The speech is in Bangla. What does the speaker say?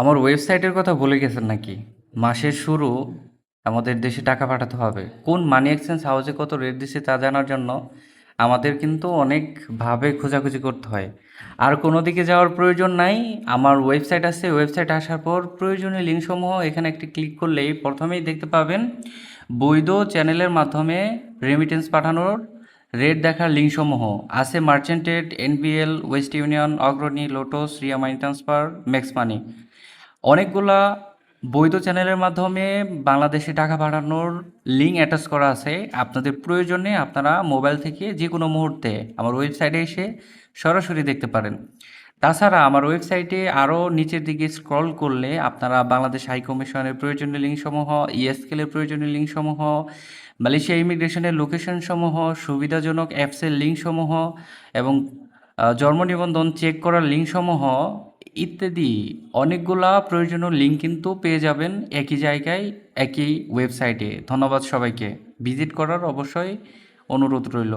আমার ওয়েবসাইটের কথা ভুলে গেছেন নাকি? মাসের শুরু আমাদের দেশে টাকা পাঠাতে হবে। কোন মানি এক্সচেঞ্জ হাউসে কত রেট দিচ্ছে তা জানার জন্য আমাদের কিন্তু অনেকভাবে খোঁজাখুঁজি করতে হয়। আর কোনো দিকে যাওয়ার প্রয়োজন নাই। আমার ওয়েবসাইট আছে, ওয়েবসাইট আসার পর প্রয়োজনীয় লিঙ্কসমূহ এখানে একটি ক্লিক করলেই প্রথমেই দেখতে পাবেন বৈধ চ্যানেলের মাধ্যমে রেমিটেন্স পাঠানোর রেট দেখার লিঙ্কসমূহ আছে। মার্চেন্টেড, এনবিএল, ওয়েস্ট ইউনিয়ন, অগ্রণী, লোটোস, রিয়া মানি ট্রান্সফার, ম্যাক্স মানি, অনেকগুলা বৈধ চ্যানেলের মাধ্যমে বাংলাদেশে টাকা পাঠানোর লিঙ্ক অ্যাটাচ করা আছে। আপনাদের প্রয়োজনে আপনারা মোবাইল থেকে যে কোনো মুহূর্তে আমার ওয়েবসাইটে এসে সরাসরি দেখতে পারেন। তাছাড়া আমার ওয়েবসাইটে আরও নিচের দিকে স্ক্রল করলে আপনারা বাংলাদেশ হাই কমিশনের প্রয়োজনীয় লিঙ্কসমূহ, ইএসকেলের প্রয়োজনীয় লিঙ্কসমূহ, মালয়েশিয়া ইমিগ্রেশনের লোকেশনসমূহ, সুবিধাজনক অ্যাপসের লিঙ্কসমূহ এবং জন্ম নিবন্ধন চেক করার লিঙ্কসমূহ ইত্যাদি অনেকগুলা প্রয়োজনীয় লিঙ্ক কিন্তু পেয়ে যাবেন একই জায়গায়, একই ওয়েবসাইটে। ধন্যবাদ সবাইকে। ভিজিট করার অবশ্যই অনুরোধ রইল।